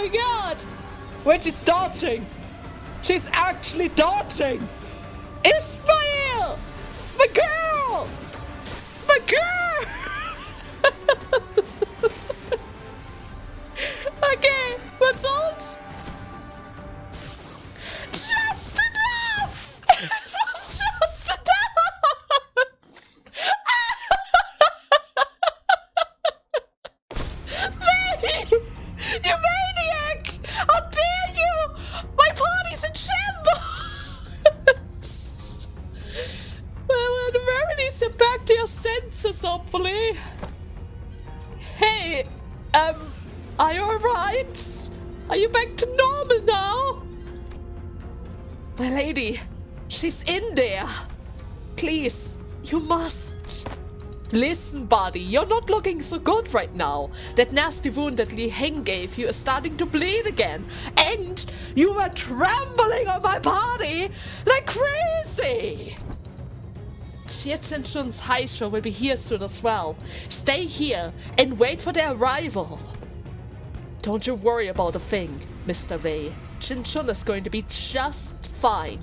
my god! Wait, she's dodging! She's actually dodging! Ishmael! My girl! My girl! Okay, result? Just enough! It was just enough! Hey! You maniac! How dare you! My party's in shambles! Well, at the very least, you're back to your senses, hopefully. Hey, are you alright? Are you back to normal now? My lady, she's in there. Please, you must. Listen, buddy, you're not looking so good right now. That nasty wound that Li Heng gave you is starting to bleed again. And you were trembling on my body like crazy. Xichun's high show will be here soon as well. Stay here and wait for their arrival. Don't you worry about a thing, Mr. Wei. Xichun is going to be just fine.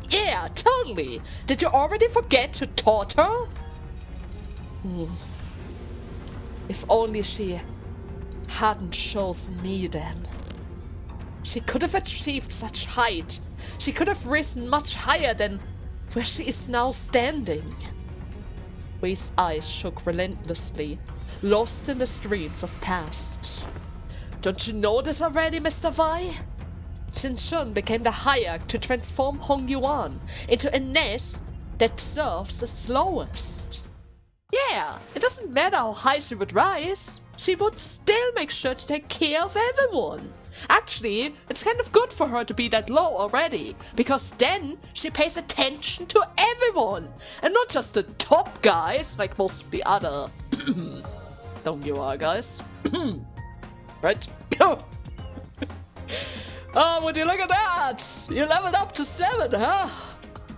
Yeah, totally. Did you already forget who taught her? If only she hadn't chosen me then. She could have achieved such height. She could have risen much higher than where she is now standing. Wei's eyes shook relentlessly, lost in the streets of past. Don't you know this already, Mr. Wei? Xichun became the Hierarch to transform Hong Yuan into a nest that serves the slowest. Yeah, it doesn't matter how high she would rise. She would still make sure to take care of everyone. Actually, it's kind of good for her to be that low already, because then she pays attention to everyone, and not just the top guys like most of the other Don't you are, guys. Right? Oh, would you look at that? You leveled up to 7, huh?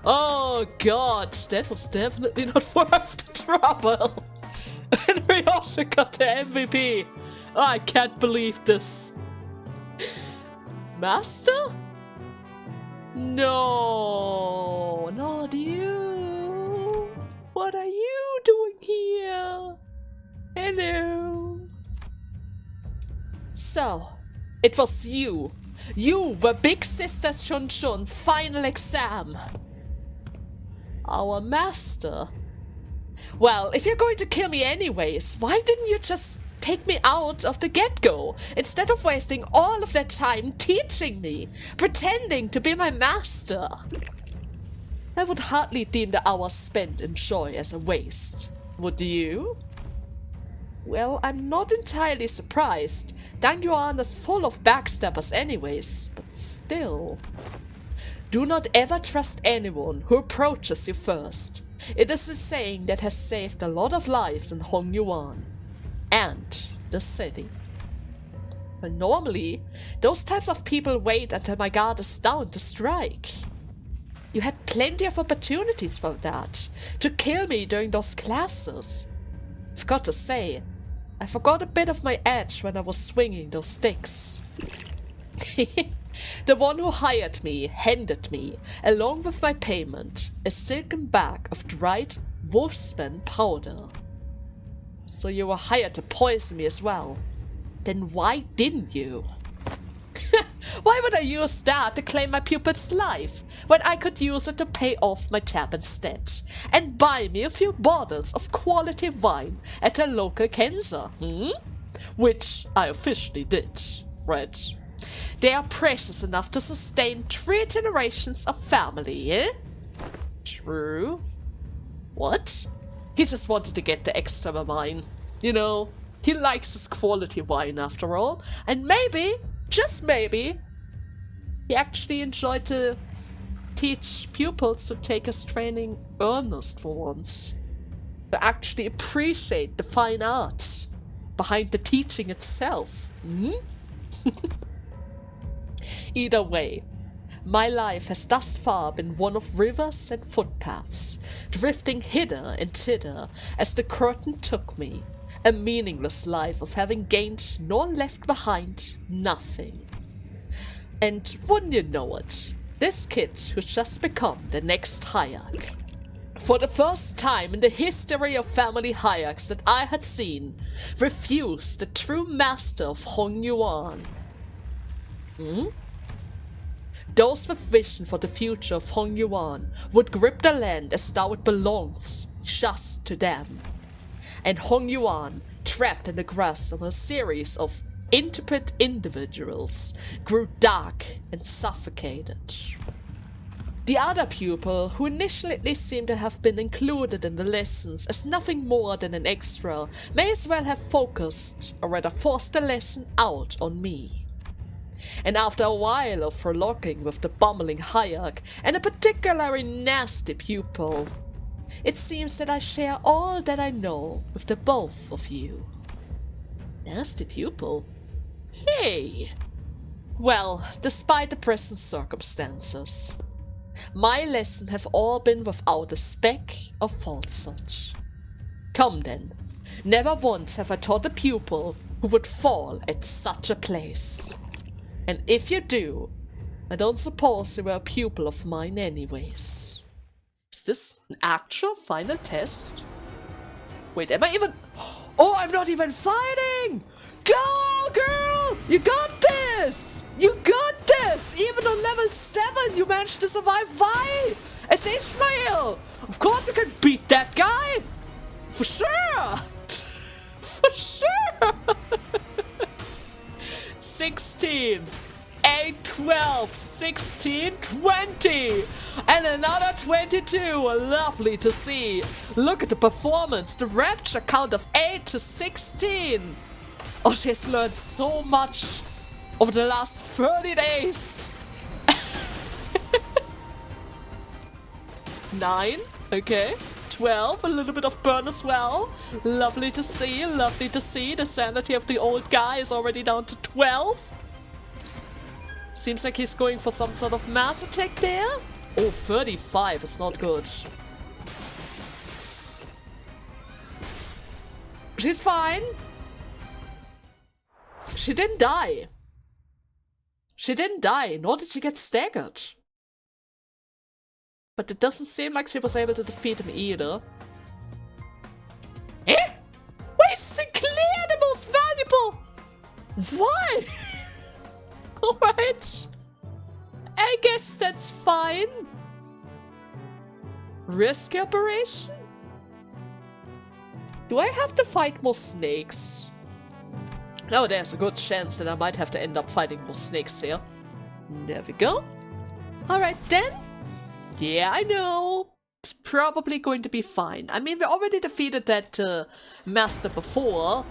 Oh god, that was definitely not worth the trouble. And we also got the MVP. I can't believe this. Master? No, not you. What are you doing here? Hello. So, it was you. You were Big Sister Xichun's final exam. Our master. Well, if you're going to kill me anyways, why didn't you just take me out of the get-go, instead of wasting all of that time teaching me, pretending to be my master? I would hardly deem the hours spent in joy as a waste. Would you? Well, I'm not entirely surprised. Dang Yuan is full of backstabbers anyways, but still. Do not ever trust anyone who approaches you first. It is a saying that has saved a lot of lives in Hong Yuan and the city. Well, normally, those types of people wait until my guard is down to strike. You had plenty of opportunities for that, to kill me during those classes. I've got to say, I forgot a bit of my edge when I was swinging those sticks. The one who hired me handed me, along with my payment, a silken bag of dried wolfsbane powder. So you were hired to poison me as well. Then why didn't you? Why would I use that to claim my pupil's life, when I could use it to pay off my tab instead, and buy me a few bottles of quality wine at a local Kenza, Which I officially did, right? They are precious enough to sustain 3 generations of family, eh? True. What? He just wanted to get the extra wine. You know, he likes his quality wine after all, and maybe, just maybe, he actually enjoyed to teach pupils to take his training earnest for once. To actually appreciate the fine art behind the teaching itself. Either way, my life has thus far been one of rivers and footpaths, drifting hither and thither as the curtain took me, A meaningless life of having gained nor left behind nothing. And wouldn't you know it, this kid who's just become the next Hierarch, for the first time in the history of family Hierarchs that I had seen, refused the true master of Hong-Yuan. Those with vision for the future of Hong-Yuan would grip the land as though it belongs just to them. And Hong-Yuan, trapped in the grasp of a series of intrepid individuals, grew dark and suffocated. The other pupil, who initially seemed to have been included in the lessons as nothing more than an extra, may as well have focused, or rather forced the lesson out on me. And after a while of frolicking with the bumbling Hierarch and a particularly nasty pupil, it seems that I share all that I know with the both of you. Nasty pupil? Hey! Well, despite the present circumstances, my lessons have all been without a speck of falsehood. Come then, never once have I taught a pupil who would fall at such a place. And if you do, I don't suppose you were a pupil of mine anyways. Is this an actual final test? Wait, am I even... Oh, I'm not even fighting! Go, girl! You got this! You got this! Even on level 7, you managed to survive Vi as Ishmael! Of course you can beat that guy! For sure! For sure! 16, 8, 12, 16, 20! And another 22! Lovely to see! Look at the performance! The rapture count of 8 to 16! Oh, she has learned so much over the last 30 days! 9, okay. 12, a little bit of burn as well. Lovely to see, lovely to see. The sanity of the old guy is already down to 12. Seems like he's going for some sort of mass attack there. Oh, 35 is not good. She's fine. She didn't die. She didn't die, nor did she get staggered. But it doesn't seem like she was able to defeat him either. Eh? Why is Sinclair the most valuable? Why? Alright. I guess that's fine. Risk operation? Do I have to fight more snakes? Oh, there's a good chance that I might have to end up fighting more snakes here. There we go. Alright then. Yeah, I know. It's probably going to be fine. I mean, we already defeated that master before.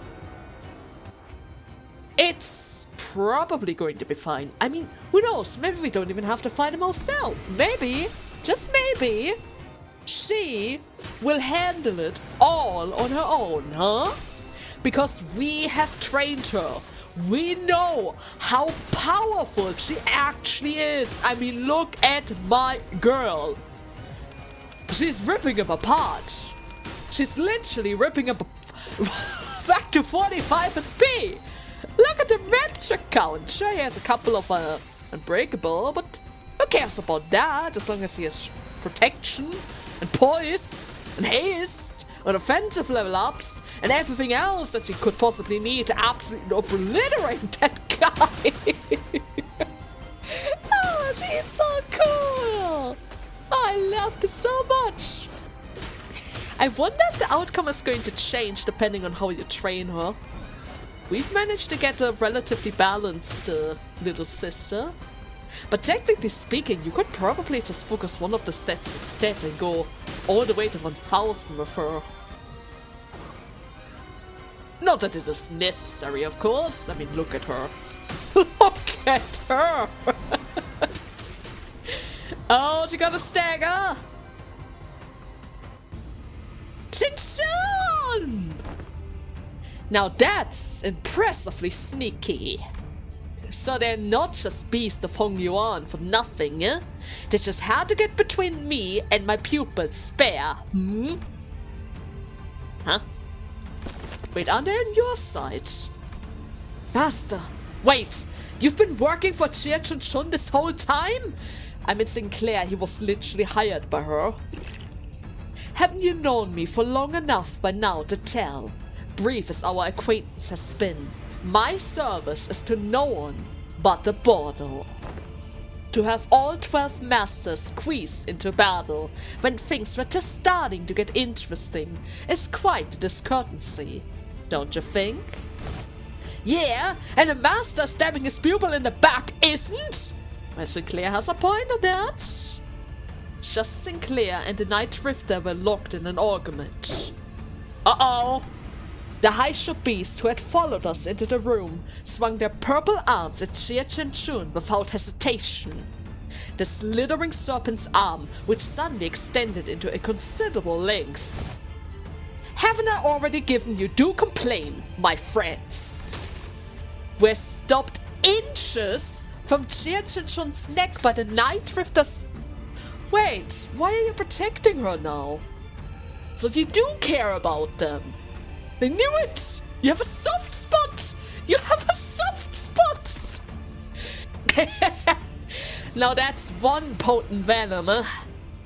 It's probably going to be fine. I mean, who knows? Maybe we don't even have to fight him ourselves. Maybe, just maybe, she will handle it all on her own, huh? Because we have trained her. We know how powerful she actually is. I mean, look at my girl. She's ripping him apart. She's literally ripping him back to 45 SP. Look at the rapture count. Sure, he has a couple of unbreakable, but who cares about that? As long as he has protection and poise and haste and offensive level ups and everything else that she could possibly need to absolutely obliterate that guy. Oh, she's so cool. I loved her so much. I wonder if the outcome is going to change depending on how you train her. We've managed to get a relatively balanced little sister. But technically speaking, you could probably just focus one of the stats instead and go all the way to 1000 with her. Not that it is necessary, of course. I mean, look at her. Look at her! Oh, she got a stagger! Xichun! Now that's impressively sneaky. So they're not just beasts of Hong-Yuan for nothing, eh? They just had to get between me and my pupil's spare, hmm? Huh? Wait, are they on your side? Master, wait! You've been working for Xichun this whole time? I mean, Sinclair, he was literally hired by her. Haven't you known me for long enough by now to tell? Brief as our acquaintance has been, my service is to no one but the bottle. To have all 12 masters squeezed into battle when things were just starting to get interesting is quite a discourtesy, don't you think? Yeah, and a master stabbing his pupil in the back isn't? Well, Sinclair has a point on that. Just Sinclair and the Night Drifter were locked in an argument. Uh-oh! The H.Corp beast who had followed us into the room swung their purple arms at Xichun without hesitation. The slithering serpent's arm, which suddenly extended into a considerable length. Haven't I already given you due complaint, my friends? We're stopped inches from Xichun's neck by the Night Drifter's... Wait, why are you protecting her now? So you do care about them. I knew it! You have a soft spot! You have a soft spot! Now that's one potent venom, huh?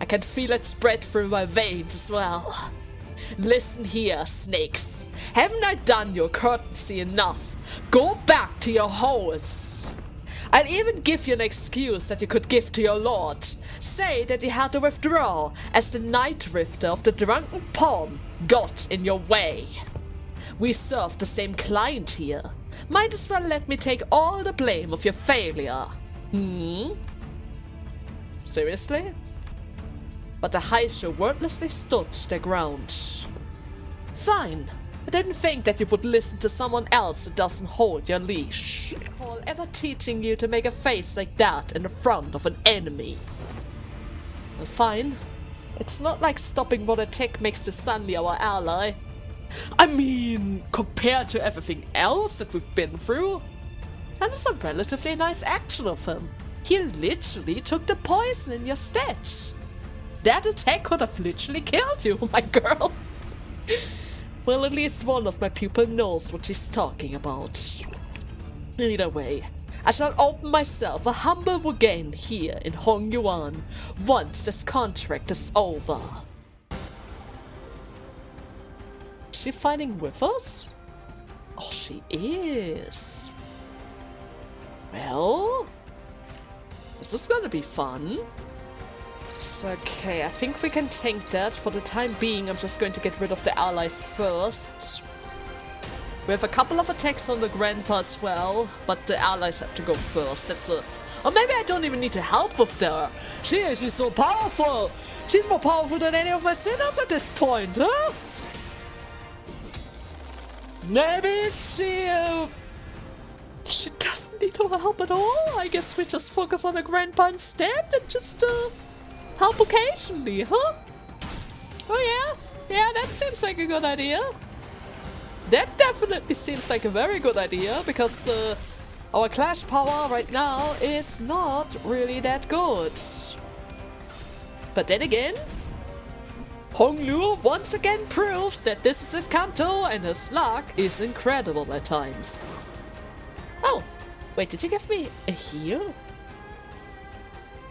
I can feel it spread through my veins as well. Listen here, snakes. Haven't I done your courtesy enough? Go back to your holes. I'll even give you an excuse that you could give to your lord. Say that he had to withdraw as the Night Drifter of the Drunken Palm got in your way. We serve the same client here. Might as well let me take all the blame of your failure. Seriously? But the H.Corp wordlessly stood their ground. Fine. I didn't think that you would listen to someone else who doesn't hold your leash. Recall ever teaching you to make a face like that in the front of an enemy. Well, fine. It's not like stopping what attack makes you suddenly our ally. I mean, compared to everything else that we've been through, that is a relatively nice action of him. He literally took the poison in your stead. That attack could have literally killed you, my girl. Well, at least one of my people knows what she's talking about. Either way, I shall open myself a humble Wugen here in Hongyuan once this contract is over. Is she fighting with us? Oh, she is. Well, this is gonna be fun. So, okay, I think we can tank that. For the time being, I'm just going to get rid of the allies first. We have a couple of attacks on the Grandpa as well, but the allies have to go first. That's it. Or maybe I don't even need to help with her. She's so powerful. She's more powerful than any of my sinners at this point, huh? Maybe she doesn't need our help at all. I guess we just focus on the Grandpa instead and just help occasionally, huh? Oh yeah? Yeah, that seems like a good idea. That definitely seems like a very good idea, because our clash power right now is not really that good. But then again, Honglu once again proves that this is his Kanto and his luck is incredible at times. Oh, wait, did you give me a heal?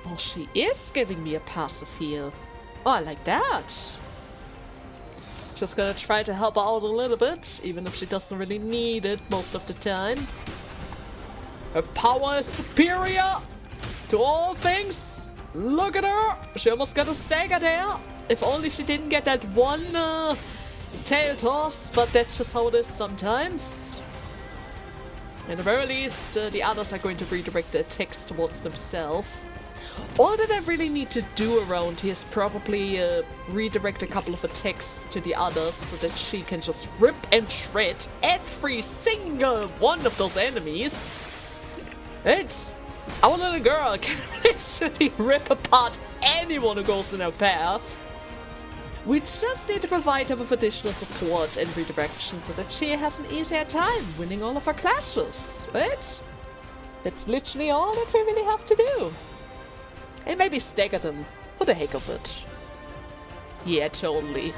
Oh, she is giving me a passive heal. Oh, I like that. Just gonna try to help her out a little bit, even if she doesn't really need it most of the time. Her power is superior to all things. Look at her. She almost got a stagger there. If only she didn't get that one tail toss, but that's just how it is sometimes. At the very least, the others are going to redirect their attacks towards themselves. All that I really need to do around here is probably redirect a couple of attacks to the others so that she can just rip and shred every single one of those enemies. Right? Our little girl can literally rip apart anyone who goes in her path. We just need to provide her with additional support and redirection so that she has an easier time winning all of her clashes, right? That's literally all that we really have to do. And maybe stagger them for the heck of it. Yeah, totally.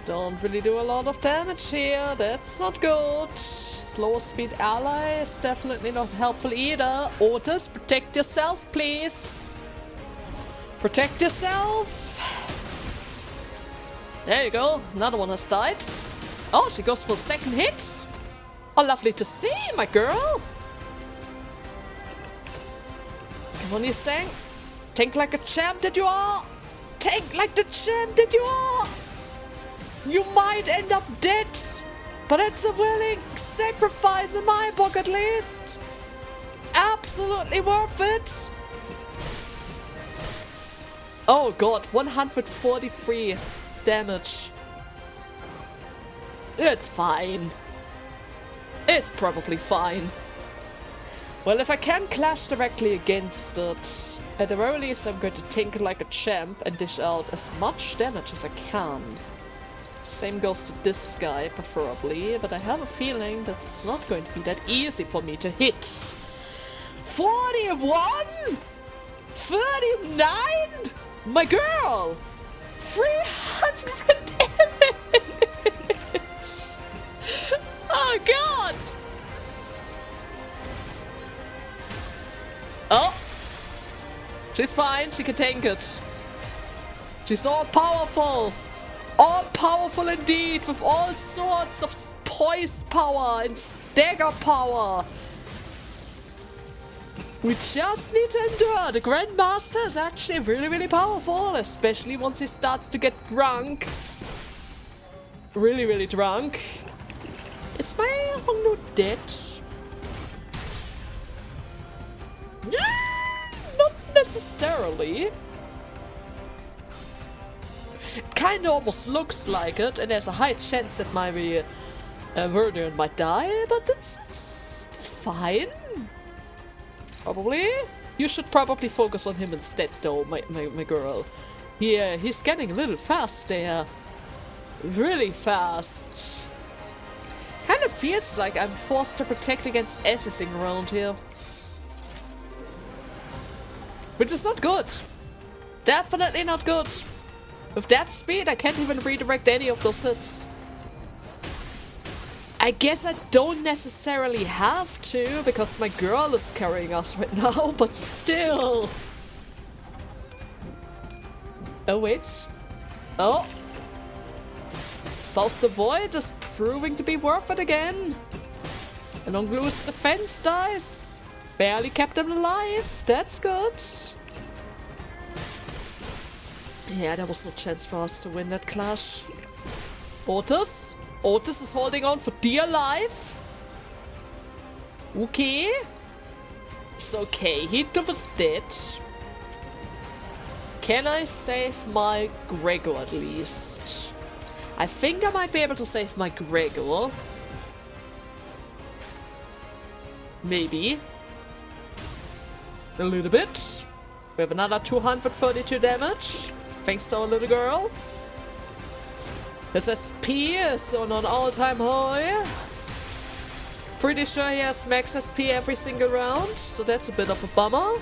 Don't really do a lot of damage here. That's not good. Slower speed ally is definitely not helpful either. Otis, protect yourself, please. Protect yourself. There you go. Another one has died. Oh, she goes for a second hit. Oh, lovely to see, my girl. Come on, you sang. Tank like a champ that you are. Tank like the champ that you are. You might end up dead, but it's a willing sacrifice in my book at least. Absolutely worth it. Oh god, 143 damage. It's fine. It's probably fine. Well, if I can clash directly against it, at the very least I'm going to tinker like a champ and dish out as much damage as I can. Same goes to this guy, preferably, but I have a feeling that it's not going to be that easy for me to hit. 41? 39? My girl! 300 damage! Oh god! Oh! She's fine, she can tank it. She's all powerful! All powerful indeed, with all sorts of poise power and stagger power. We just need to endure. The Grandmaster is actually really, really powerful, especially once he starts to get drunk. Really, really drunk. Is my Hongnu dead? Not necessarily. It kinda almost looks like it, and there's a high chance that my Verdun might die, but it's fine. Probably. You should probably focus on him instead, though, my girl. Yeah, he's getting a little fast there. Really fast. Kind of feels like I'm forced to protect against everything around here. Which is not good. Definitely not good. With that speed, I can't even redirect any of those hits. I guess I don't necessarily have to, because my girl is carrying us right now, but still. Oh, wait. Oh. Faust the Void is proving to be worth it again. And Onglu's defense dies. Barely kept him alive. That's good. Yeah, there was no chance for us to win that clash. Otis? Otis is holding on for dear life. Okay. It's okay. He was dead. Can I save my Gregor at least? I think I might be able to save my Gregor. Maybe. A little bit. We have another 232 damage. Thanks to our little girl. His SP is on an all-time high. Pretty sure he has max SP every single round, so that's a bit of a bummer.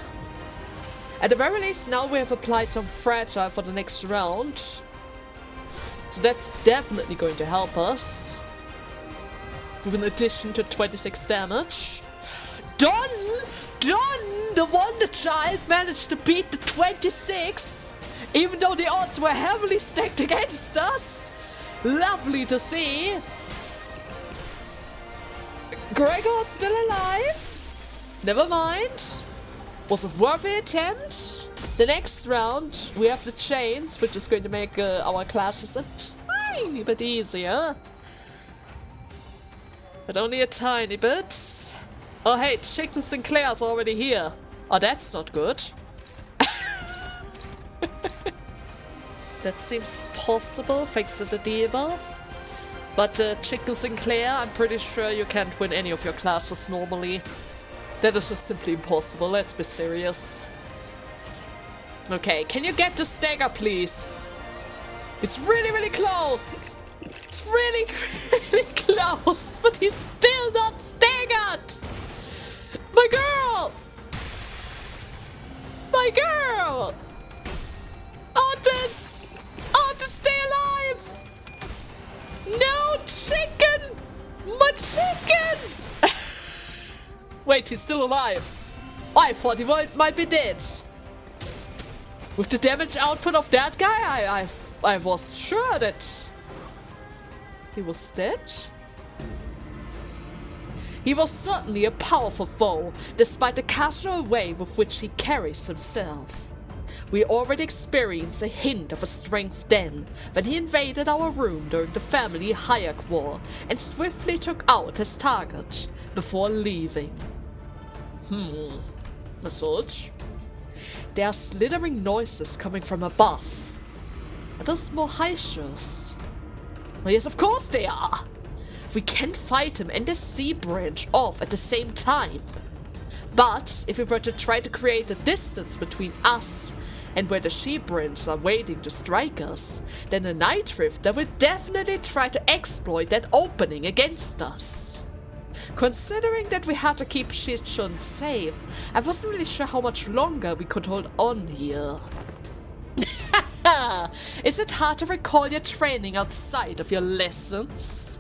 At the very least, now we have applied some Fragile for the next round. So that's definitely going to help us. With an addition to 26 damage. Done! Done! The Wonder Child managed to beat the 26! Even though the odds were heavily stacked against us. Lovely to see. Gregor's still alive. Never mind. Was a worthy attempt. The next round we have the chains, which is going to make our clashes a tiny bit easier. But only a tiny bit. Oh hey, Xichun Sinclair's already here. Oh, that's not good. That seems possible thanks to the debuff. But Xichun Sinclair, I'm pretty sure you can't win any of your clashes normally. That is just simply impossible, let's be serious. Okay, can you get the stagger, please? It's really, really close. It's really, really close, but he's still not staggered. My girl! My girl! Otis! Otis, stay alive! Wait, he's still alive. I thought he might be dead. With the damage output of that guy, I was sure that he was dead. He was certainly a powerful foe, despite the casual way with which he carries himself. We already experienced a hint of his strength then, when he invaded our room during the family Hierarch war and swiftly took out his target before leaving. Massage? There are slithering noises coming from above. Are those more Xichuns? Oh, yes, of course they are! We can't fight him and the sea branch off at the same time. But if we were to try to create a distance between us and where the she branches are waiting to strike us, then the Night Rifter will definitely try to exploit that opening against us. Considering that we had to keep Xichun safe, I wasn't really sure how much longer we could hold on here. Is it hard to recall your training outside of your lessons?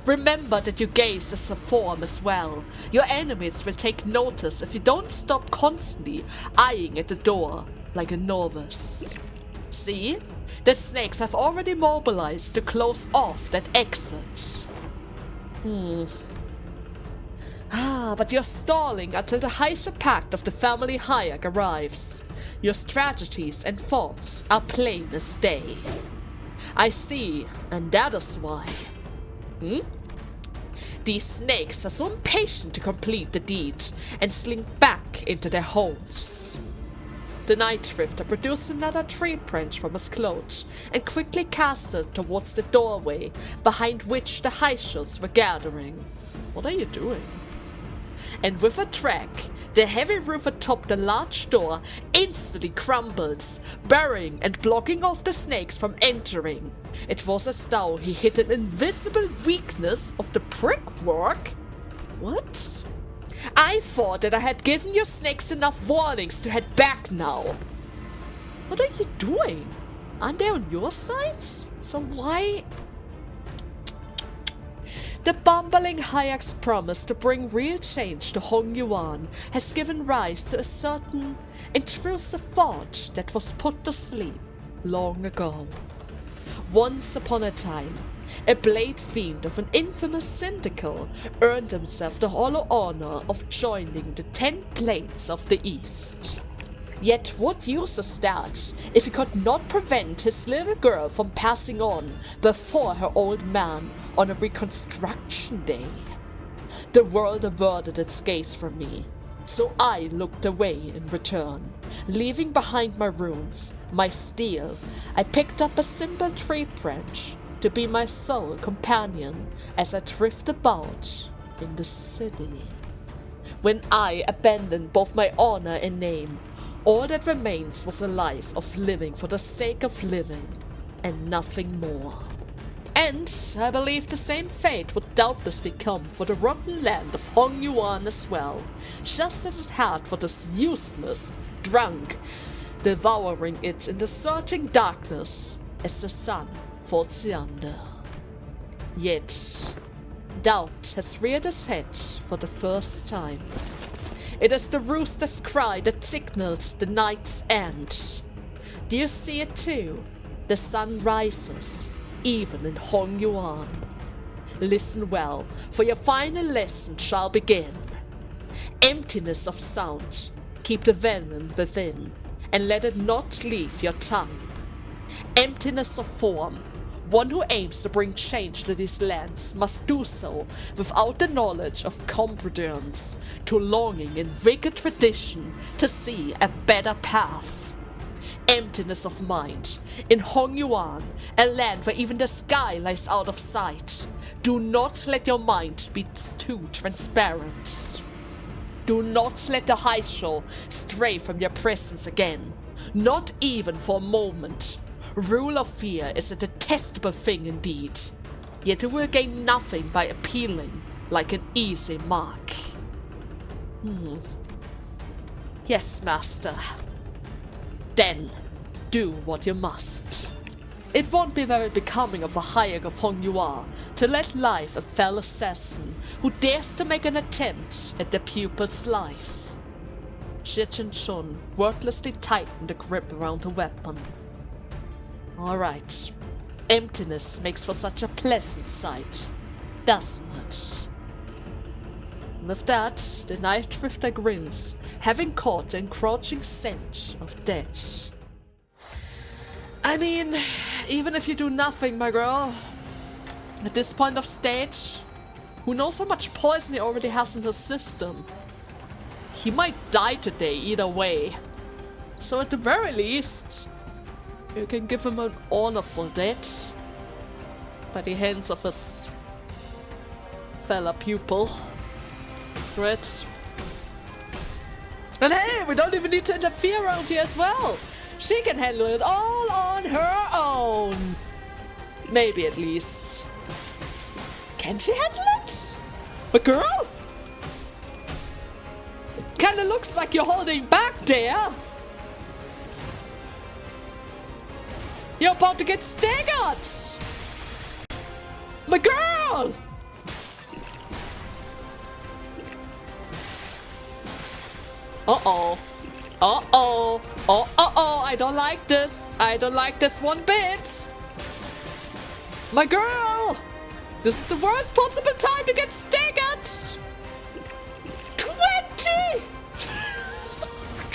Remember that your gaze is a form as well. Your enemies will take notice if you don't stop constantly eyeing at the door like a novice. See? The snakes have already mobilized to close off that exit. But you're stalling until the Xichun pact of the family Hierarch arrives. Your strategies and thoughts are plain as day. I see, and that is why. These snakes are so impatient to complete the deed and slink back into their holes. The Night Rifter produced another tree branch from his cloak and quickly cast it towards the doorway behind which the Xichuns were gathering. What are you doing? And with a crack, the heavy roof atop the large door instantly crumbles, burying and blocking off the snakes from entering. It was as though he hit an invisible weakness of the brickwork. What? I thought that I had given your snakes enough warnings to head back now. What are you doing? Aren't they on your side? So why? The bumbling Hierarch's promise to bring real change to Hongyuan has given rise to a certain intrusive thought that was put to sleep long ago. Once upon a time, a blade fiend of an infamous syndicate earned himself the hollow honor of joining the 10 Blades of the East. Yet what use is that if he could not prevent his little girl from passing on before her old man on a reconstruction day? The world averted its gaze from me, so I looked away in return. Leaving behind my runes, my steel, I picked up a simple tree branch to be my sole companion as I drift about in the city. When I abandoned both my honor and name, all that remains was a life of living for the sake of living, and nothing more. And I believe the same fate would doubtlessly come for the rotten land of Hongyuan as well, just as it had for this useless drunk, devouring it in the searching darkness as the sun falls yonder. Yet, doubt has reared its head for the first time. It is the rooster's cry that signals the night's end. Do you see it too? The sun rises, even in Hongyuan. Listen well, for your final lesson shall begin. Emptiness of sound, keep the venom within, and let it not leave your tongue. Emptiness of form, one who aims to bring change to these lands must do so without the knowledge of comprehends to longing in wicked tradition to see a better path. Emptiness of mind, in Hongyuan, a land where even the sky lies out of sight. Do not let your mind be too transparent. Do not let the Xichun stray from your presence again, not even for a moment. Rule of fear is a detestable thing indeed, yet it will gain nothing by appealing like an easy mark. Yes, master. Then, do what you must. It won't be very becoming of a Hierarch of Hongyuan to let live a fell assassin who dares to make an attempt at the pupil's life. Xichun wordlessly tightened the grip around the weapon. Alright. Emptiness makes for such a pleasant sight, doesn't it? With that, the Night Drifter grins, having caught the encroaching scent of death. I mean, even if you do nothing, my girl, at this point of stage, who knows how much poison he already has in his system? He might die today either way. So at the very least, you can give him an honorable death by the hands of his fella pupil. Right? And hey, we don't even need to interfere around here as well. She can handle it all on her own. Maybe at least. Can she handle it? But girl? It kinda looks like you're holding back there. You're about to get staggered! My girl! Uh-oh. Uh-oh. Oh, uh-oh. I don't like this. I don't like this one bit. My girl! This is the worst possible time to get staggered! 20!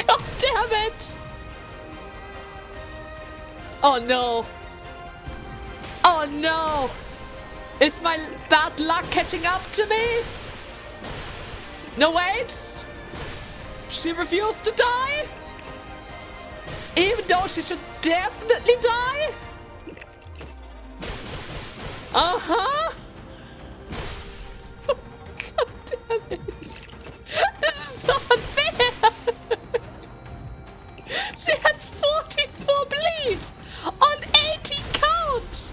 God damn it! Oh no. Oh no. Is my bad luck catching up to me? No, wait. She refused to die? Even though she should definitely die? Uh-huh. God damn it. This is not fair. She has 44 bleed on 80 count.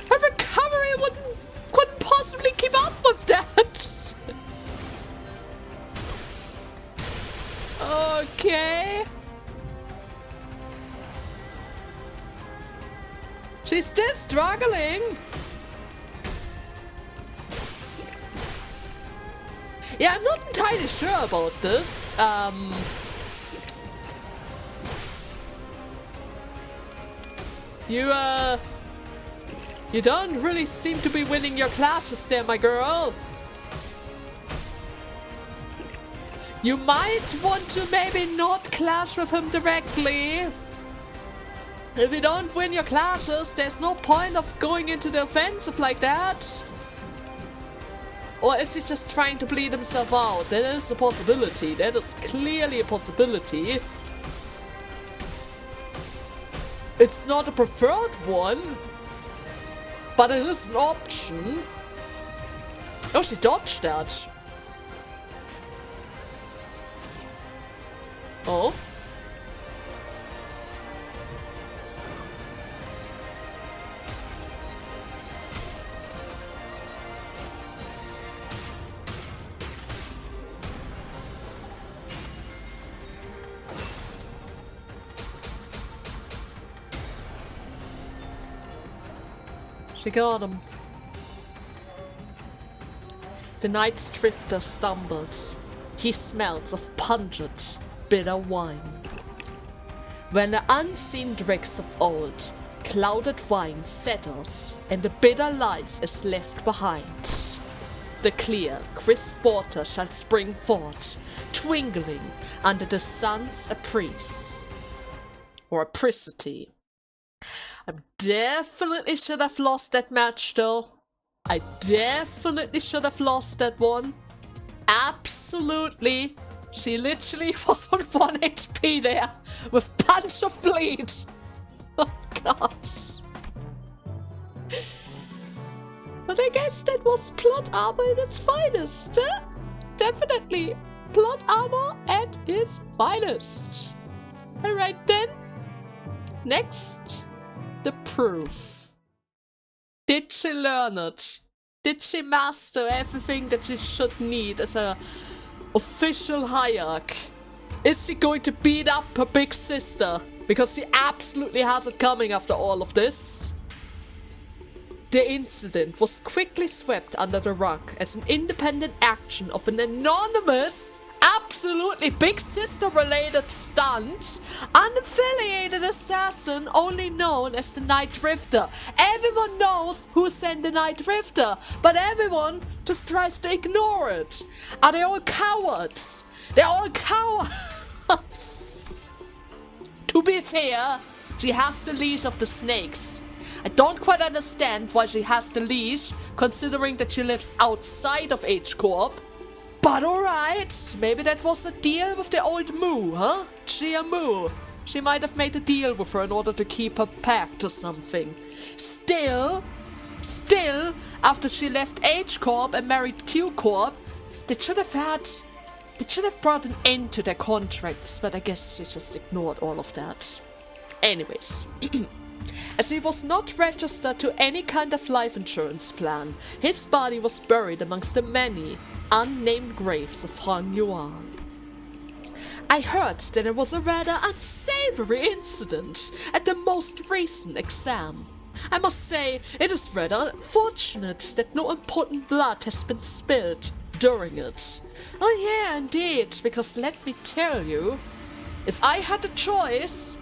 Her recovery couldn't possibly keep up with that. Okay. She's still struggling. Yeah, I'm not entirely sure about this. You don't really seem to be winning your clashes there, my girl. You might want to maybe not clash with him directly. If you don't win your clashes, there's no point of going into the offensive like that. Or is he just trying to bleed himself out? That is a possibility. That is clearly a possibility. It's not a preferred one, but it is an option. Oh, she dodged that. Oh. She got him. The Night Drifter stumbles. He smells of pungent, bitter wine. When the unseen dregs of old, clouded wine settles and the bitter life is left behind, the clear, crisp water shall spring forth, twinkling under the sun's apricity. Or apricity. I definitely should have lost that match though. I definitely should have lost that one. Absolutely. She literally was on 1 HP there with punch of bleed. Oh gosh. But I guess that was plot armor at its finest. Definitely plot armor at its finest. Alright then. Next. The proof. Did she learn it? Did she master everything that she should need as a official Hierarch? Is she going to beat up her big sister? Because she absolutely has it coming after all of this. The incident was quickly swept under the rug as an independent action of an anonymous, absolutely Big Sister-related stunt, unaffiliated assassin only known as the Night Drifter. Everyone knows who sent the Night Drifter, but everyone just tries to ignore it. Are they all cowards? They're all cowards. To be fair, she has the leash of the snakes. I don't quite understand why she has the leash, considering that she lives outside of H.Corp. But alright, maybe that was a deal with the old Moo, huh? Gia Moo. She might have made a deal with her in order to keep her pact or something. Still, after she left H.Corp and married Q.Corp, they should have brought an end to their contracts, but I guess she just ignored all of that. Anyways, as he was not registered to any kind of life insurance plan, his body was buried amongst the many unnamed graves of Hong Yuan. I heard that there was a rather unsavory incident at the most recent exam. I must say, it is rather unfortunate that no important blood has been spilled during it. Oh yeah, indeed, because let me tell you, if I had a choice,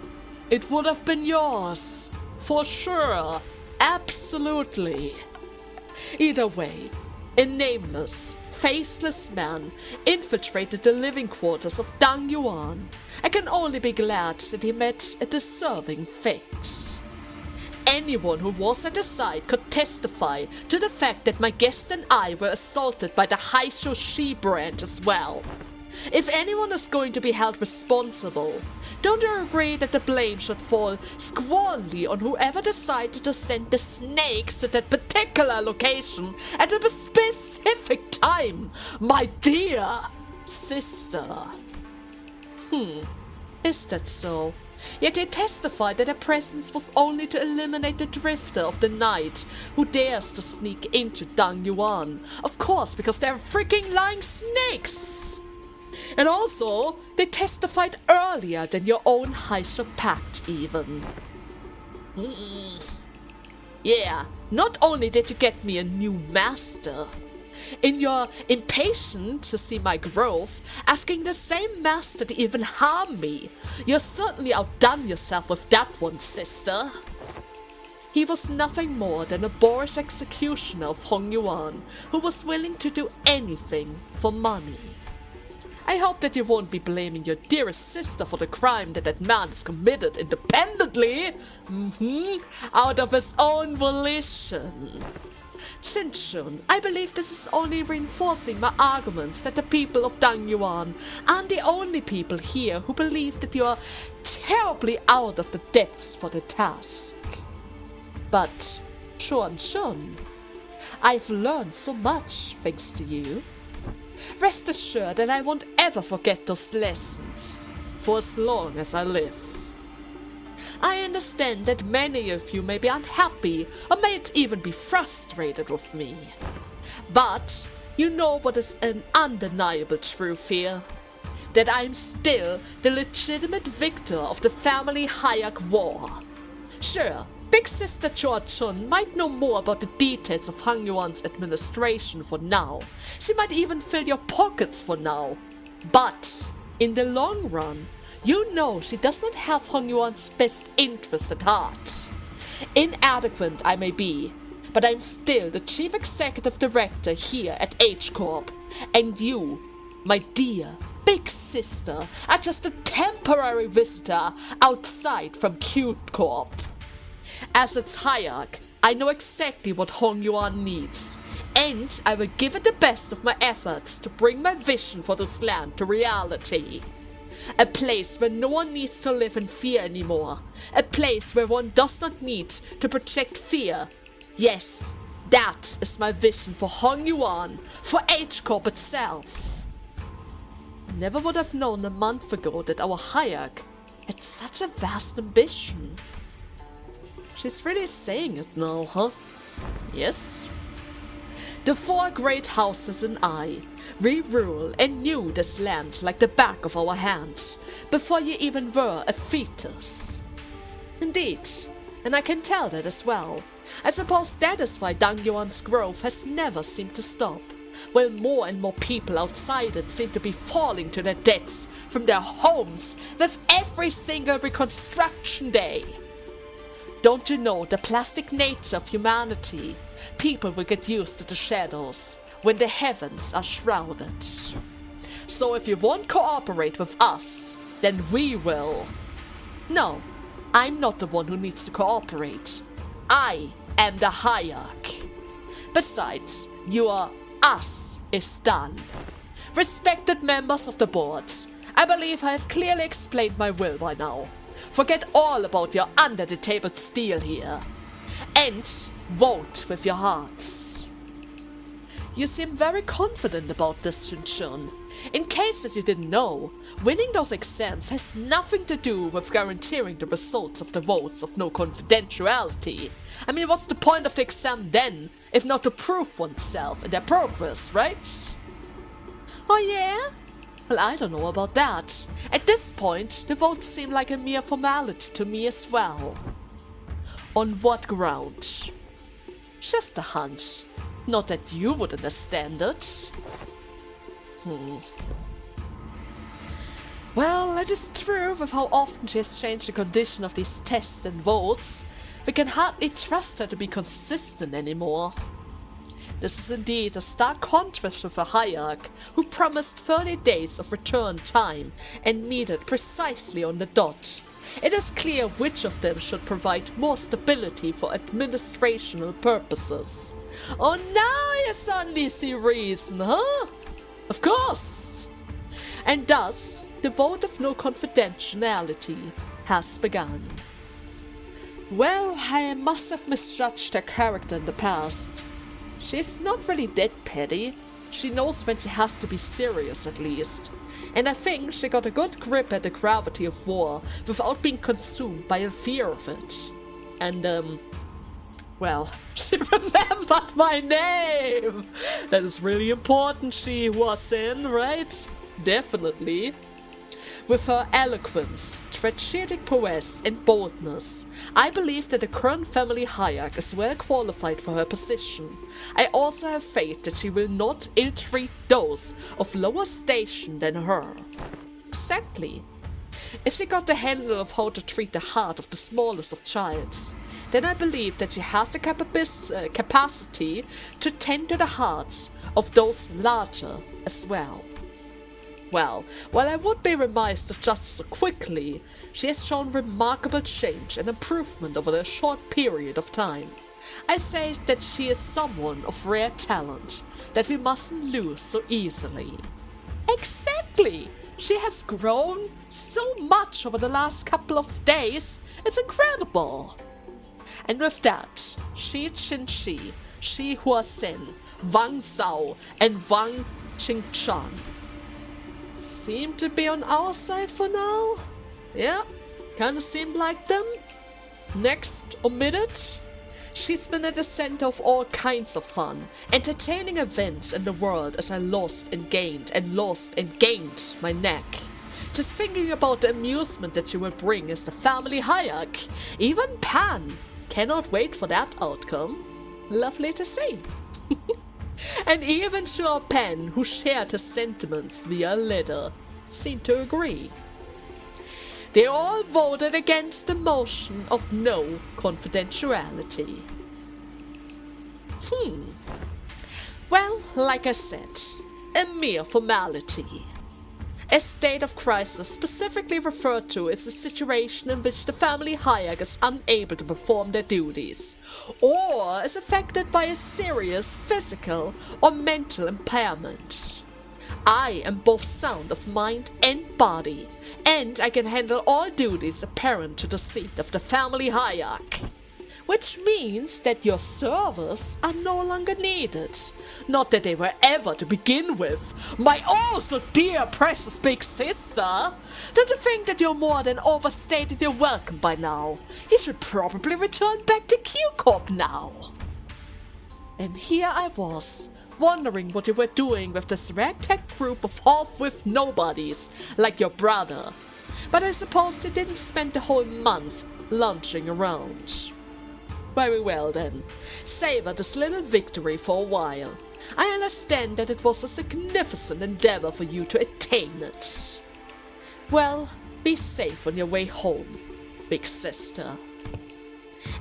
it would have been yours. For sure. Absolutely. Either way, a nameless, faceless man infiltrated the living quarters of Dang Yuan. I can only be glad that he met a deserving fate. Anyone who was at the site could testify to the fact that my guest and I were assaulted by the Haisho Shi branch as well. If anyone is going to be held responsible, don't you agree that the blame should fall squarely on whoever decided to send the snakes to that particular location at a specific time, my dear sister? Is that so? Yet they testified that their presence was only to eliminate the drifter of the night who dares to sneak into Dang Yuan. Of course, because they're freaking lying snakes! And also, they testified earlier than your own Haisho pact even. Yeah, not only did you get me a new master, in your impatience to see my growth, asking the same master to even harm me, you certainly outdone yourself with that one, sister. He was nothing more than a boorish executioner of Hong Yuan who was willing to do anything for money. I hope that you won't be blaming your dearest sister for the crime that man has committed independently, out of his own volition. Xichun, I believe this is only reinforcing my arguments that the people of Dang Yuan aren't the only people here who believe that you are terribly out of the depths for the task. But, Shun, I've learned so much thanks to you. Rest assured that I won't ever forget those lessons, for as long as I live. I understand that many of you may be unhappy or may even be frustrated with me. But you know what is an undeniable truth here? That I'm still the legitimate victor of the family Hierarch war. Sure, Big Sister Xichun might know more about the details of Hong Yuan's administration for now. She might even fill your pockets for now. But in the long run, you know she does not have Hong Yuan's best interests at heart. Inadequate I may be, but I'm still the Chief Executive Director here at H.Corp. And you, my dear Big Sister, are just a temporary visitor outside from Q.Corp. As its Hierarch, I know exactly what Hong Yuan needs, and I will give it the best of my efforts to bring my vision for this land to reality. A place where no one needs to live in fear anymore. A place where one does not need to project fear. Yes, that is my vision for Hong Yuan, for H.Corp itself. Never would have known a month ago that our Hierarch had such a vast ambition. She's really saying it now, huh? Yes. The 4 great houses and I, we rule and knew this land like the back of our hands, before you even were a fetus. Indeed, and I can tell that as well. I suppose that is why Dangyuan's growth has never seemed to stop, while more and more people outside it seem to be falling to their deaths from their homes with every single reconstruction day. Don't you know the plastic nature of humanity? People will get used to the shadows when the heavens are shrouded. So if you won't cooperate with us, then we will. No, I'm not the one who needs to cooperate. I am the Hierarch. Besides, your us is done. Respected members of the board, I believe I have clearly explained my will by now. Forget all about your under-the-table steal here. And vote with your hearts. You seem very confident about this, Xichun. In case that you didn't know, winning those exams has nothing to do with guaranteeing the results of the votes of no confidentiality. I mean, what's the point of the exam then, if not to prove oneself and their progress, right? Oh yeah? Well, I don't know about that. At this point, the votes seem like a mere formality to me as well. On what ground? Just a hunch. Not that you would understand it. Well, it is true with how often she has changed the condition of these tests and votes. We can hardly trust her to be consistent anymore. This is indeed a stark contrast with a Hierarch who promised 30 days of return time and meted precisely on the dot. It is clear which of them should provide more stability for administrational purposes. Oh, now you suddenly see reason, huh? Of course! And thus, the vote of no confidentiality has begun. Well, I must have misjudged her character in the past. She's not really that petty. She knows when she has to be serious, at least. And I think she got a good grip at the gravity of war without being consumed by a fear of it. And, well, she remembered my name! That is really important, she was in, right? Definitely. With her eloquence, strategic prowess, and boldness, I believe that the current family Hierarch is well qualified for her position. I also have faith that she will not ill-treat those of lower station than her. Exactly. If she got the handle of how to treat the heart of the smallest of childs, then I believe that she has the capacity to tend to the hearts of those larger as well. Well, while I would be remiss to judge so quickly, she has shown remarkable change and improvement over a short period of time. I say that she is someone of rare talent, that we mustn't lose so easily. Exactly! She has grown so much over the last couple of days, it's incredible! And with that, Xichun, Shi Huasen, Wang Zhao, and Wang Qingchan seem to be on our side for now. Yeah, kinda seemed like them. Next, omitted. She's been at the center of all kinds of fun, entertaining events in the world as I lost and gained my neck. Just thinking about the amusement that she will bring as the family Hierarch. Even Pan cannot wait for that outcome. Lovely to see. And even Sure Pen, who shared his sentiments via letter, seemed to agree. They all voted against the motion of no confidentiality. Well, like I said, a mere formality. A state of crisis specifically referred to is a situation in which the family Hierarch is unable to perform their duties, or is affected by a serious physical or mental impairment. I am both sound of mind and body, and I can handle all duties apparent to the seat of the family Hierarch. Which means that your servers are no longer needed. Not that they were ever to begin with. My oh so dear precious big sister! Don't you think that you're more than overstated your welcome by now? You should probably return back to Q.Corp now. And here I was, wondering what you were doing with this ragtag group of half-wit nobodies like your brother. But I suppose you didn't spend the whole month lunching around. Very well then. Savor this little victory for a while. I understand that it was a significant endeavor for you to attain it. Well, be safe on your way home, big sister.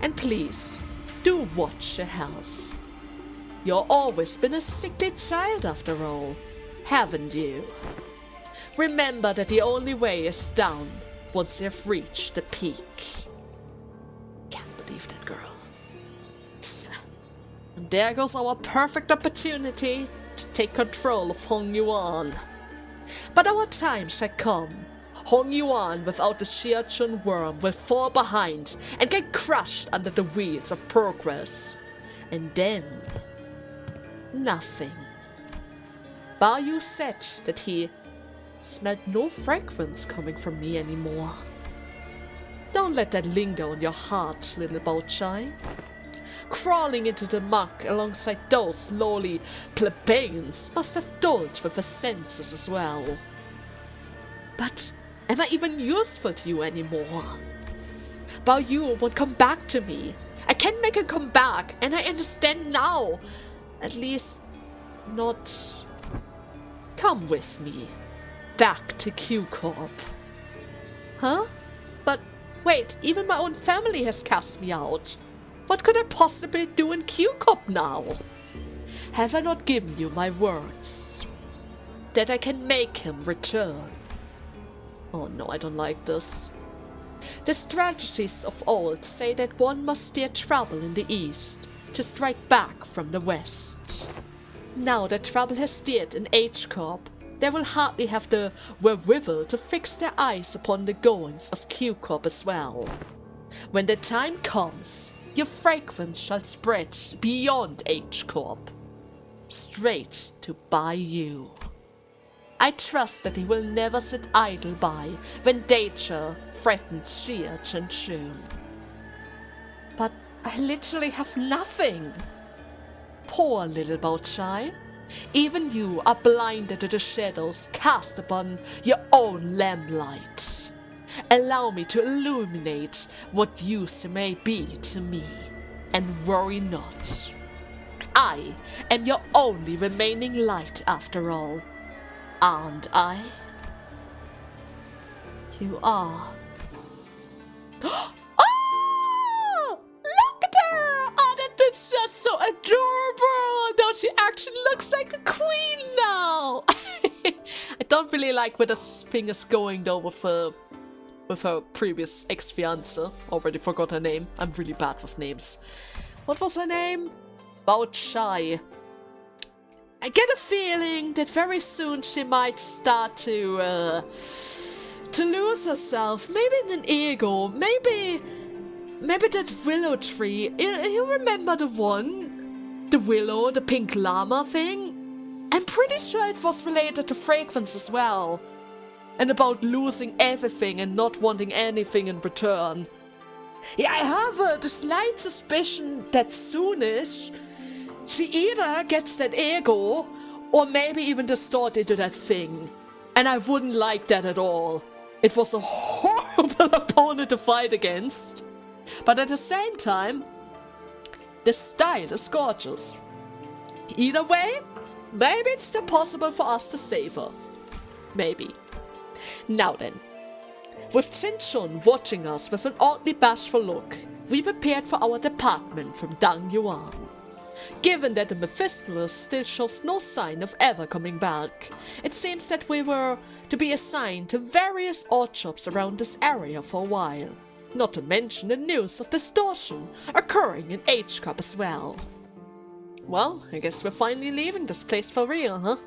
And please, do watch your health. You've always been a sickly child after all, haven't you? Remember that the only way is down once you've reached the peak. Can't believe that girl. And there goes our perfect opportunity to take control of Hong Yuan. But our time shall come. Hong Yuan without the Xichun worm will fall behind and get crushed under the wheels of progress. And then, nothing. Bao Yu said that he smelled no fragrance coming from me anymore. Don't let that linger on your heart, little Bao Chai. Crawling into the muck alongside those lowly plebeians must have dulled with the senses as well. But am I even useful to you anymore? Bao Yu won't come back to me. I can't make him come back, and I understand now. At least, not... Come with me. Back to Q.Corp. Huh? But wait, even my own family has cast me out. What could I possibly do in Q.Corp now? Have I not given you my words? That I can make him return? Oh no, I don't like this. The strategists of old say that one must steer trouble in the east to strike back from the west. Now that trouble has steered in H.Corp, they will hardly have the wherewithal to fix their eyes upon the goings of Q.Corp as well. When the time comes, your fragrance shall spread beyond H.Corp, straight to Bai Yu. I trust that he will never sit idle by when danger threatens sheer Xichun. But I literally have nothing. Poor little Bao Chai. Even you are blinded to the shadows cast upon your own lamplight. Allow me to illuminate what use may be to me, and worry not. I am your only remaining light after all, aren't I? You are. Oh! Look at her! Oh, that is just so adorable! Now she actually looks like a queen now! I don't really like where this thing is going though with her previous ex-fiancé. Already forgot her name. I'm really bad with names. What was her name? Bao Chai. I get a feeling that very soon she might start to lose herself. Maybe in an ego. Maybe that willow tree. You remember the one? The willow, the pink llama thing? I'm pretty sure it was related to fragrance as well. And about losing everything and not wanting anything in return. Yeah, I have the slight suspicion that soonish she either gets that ego or maybe even distorted into that thing. And I wouldn't like that at all. It was a horrible opponent to fight against. But at the same time, the style is gorgeous. Either way, maybe it's still possible for us to save her. Maybe. Now then, with Xichun watching us with an oddly bashful look, we prepared for our department from Dang Yuan. Given that the Mephistopheles still shows no sign of ever coming back, it seems that we were to be assigned to various odd jobs around this area for a while, not to mention the news of distortion occurring in H.Corp as well. Well, I guess we're finally leaving this place for real, huh?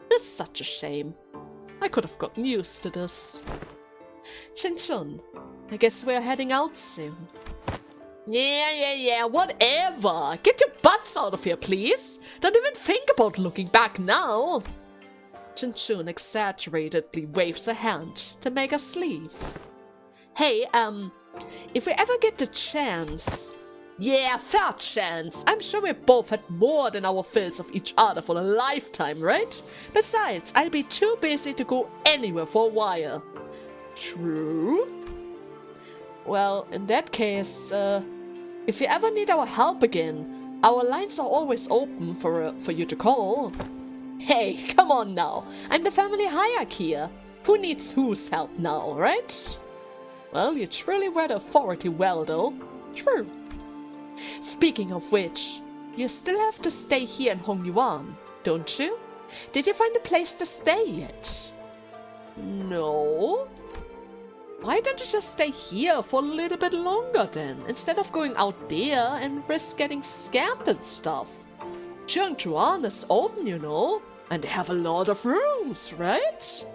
It's such a shame. I could have gotten used to this. Xichun, I guess we're heading out soon. Yeah, whatever. Get your butts out of here, please. Don't even think about looking back now. Xichun exaggeratedly waves a hand to make us leave. Hey, if we ever get the chance... Yeah, fair chance. I'm sure we both had more than our fills of each other for a lifetime, right? Besides, I'll be too busy to go anywhere for a while. True? Well, in that case, If you ever need our help again, our lines are always open for you to call. Hey, come on now. I'm the family hierarch here. Who needs whose help now, right? Well, you truly read authority well, though. True. Speaking of which, you still have to stay here in Hongyuan, don't you? Did you find a place to stay yet? No? Why don't you just stay here for a little bit longer then, instead of going out there and risk getting scammed and stuff? Jiangjuan is open, you know, and they have a lot of rooms, right?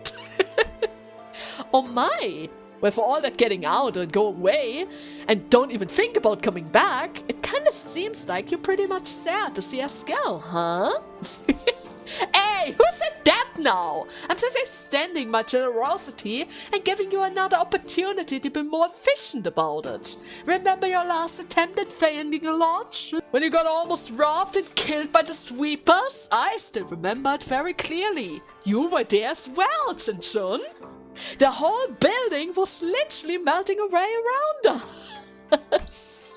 Oh my! With all that getting out and going away, and don't even think about coming back, it kinda seems like you're pretty much sad to see us go, huh? Hey, who said that now? I'm just extending my generosity and giving you another opportunity to be more efficient about it. Remember your last attempt at finding a lodge? When you got almost robbed and killed by the sweepers? I still remember it very clearly. You were there as well, Xichun. The whole building was literally melting away around us.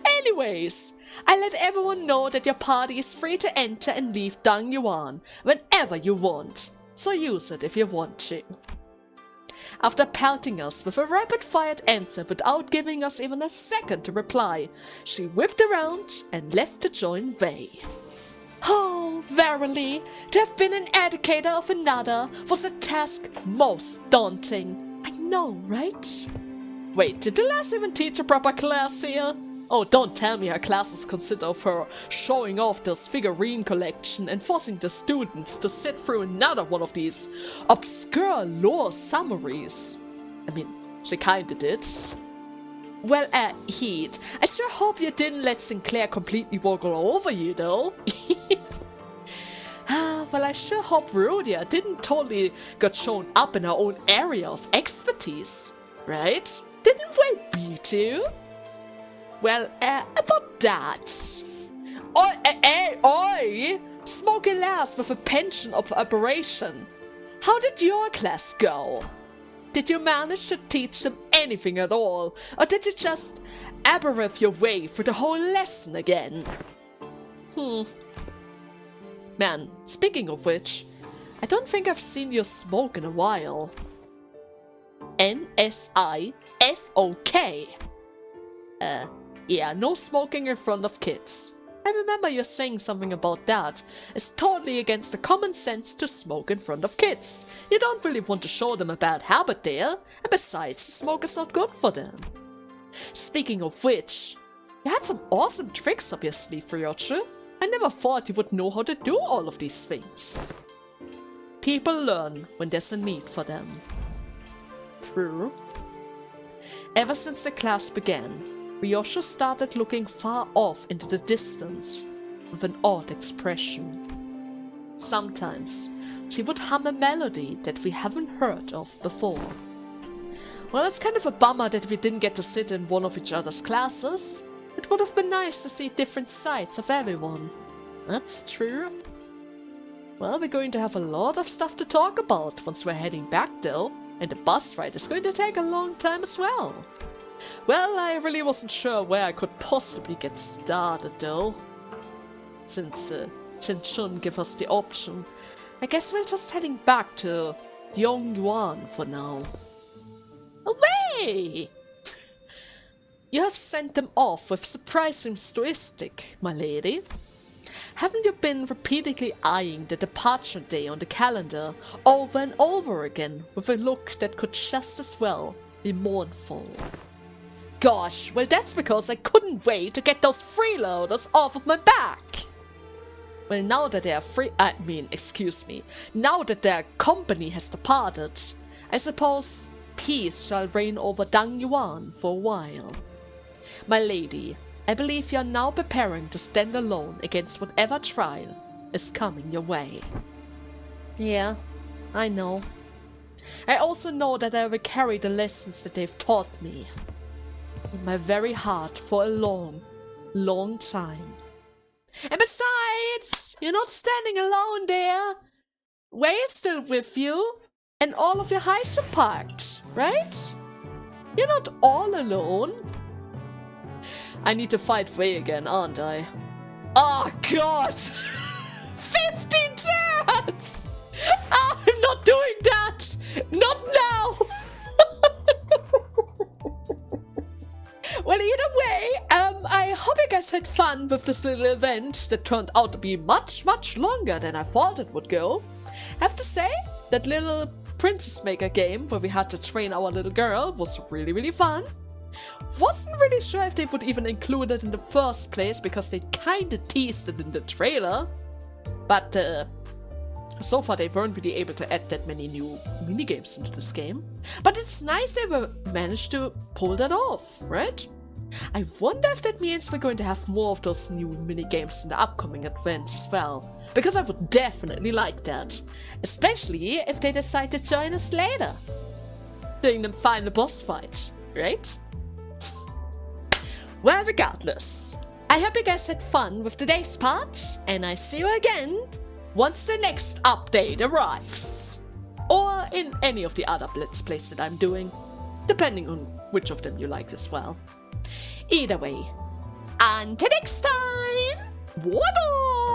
Anyways, I let everyone know that your party is free to enter and leave Dangyuan whenever you want, so use it if you want to. After pelting us with a rapid-fired answer without giving us even a second to reply, she whipped around and left to join Wei. Oh, verily, to have been an educator of another was a task most daunting. I know, right? Wait, did the lass even teach a proper class here? Oh, don't tell me her classes consist of her showing off this figurine collection and forcing the students to sit through another one of these obscure lore summaries. I mean, she kinda did. Well, Heat, I sure hope you didn't let Sinclair completely walk all over you, though. Well, I sure hope Rudia didn't totally got shown up in her own area of expertise, right? Didn't we be too? Well, about that. Oi! Smoky lass with a pension of aberration. How did your class go? Did you manage to teach them anything at all? Or did you just aberrate your way through the whole lesson again? Man, speaking of which, I don't think I've seen you smoke in a while. N-S-I-F-O-K. Yeah, no smoking in front of kids. I remember you saying something about that. It's totally against the common sense to smoke in front of kids. You don't really want to show them a bad habit there, and besides, smoke is not good for them. Speaking of which, you had some awesome tricks up your sleeve, Ryochu. I never thought you would know how to do all of these things. People learn when there's a need for them. True. Ever since the class began, Ryochu started looking far off into the distance with an odd expression. Sometimes she would hum a melody that we haven't heard of before. Well, it's kind of a bummer that we didn't get to sit in one of each other's classes. It would have been nice to see different sides of everyone. That's true. Well, we're going to have a lot of stuff to talk about once we're heading back though, and the bus ride is going to take a long time as well. Well, I really wasn't sure where I could possibly get started though. Since Xichun gave us the option, I guess we're just heading back to Yongyuan for now. Away! You have sent them off with surprising stoicistic, my lady. Haven't you been repeatedly eyeing the departure day on the calendar over and over again with a look that could just as well be mournful? Gosh, well that's because I couldn't wait to get those freeloaders off of my back. Well, now that now that their company has departed, I suppose peace shall reign over Dangyuan for a while. My lady, I believe you are now preparing to stand alone against whatever trial is coming your way. Yeah, I know. I also know that I will carry the lessons that they've taught me in my very heart for a long, long time. And besides, you're not standing alone there. Wei is still with you, and all of your heist are parked, right? You're not all alone. I need to fight Vey again, aren't I? Oh god! 50 turns! Oh, I'm not doing that! Not now! Well, either way, I hope you guys had fun with this little event that turned out to be much, much longer than I thought it would go. Have to say, that little Princess Maker game where we had to train our little girl was really, really fun. Wasn't really sure if they would even include it in the first place because they kinda teased it in the trailer. But so far they weren't really able to add that many new minigames into this game. But it's nice they managed to pull that off, right? I wonder if that means we're going to have more of those new minigames in the upcoming events as well. Because I would definitely like that. Especially if they decide to join us later. During the final boss fight, right? Well, regardless, I hope you guys had fun with today's part, and I see you again once the next update arrives. Or in any of the other Let's Plays that I'm doing, depending on which of them you like as well. Either way, until next time, bye bye!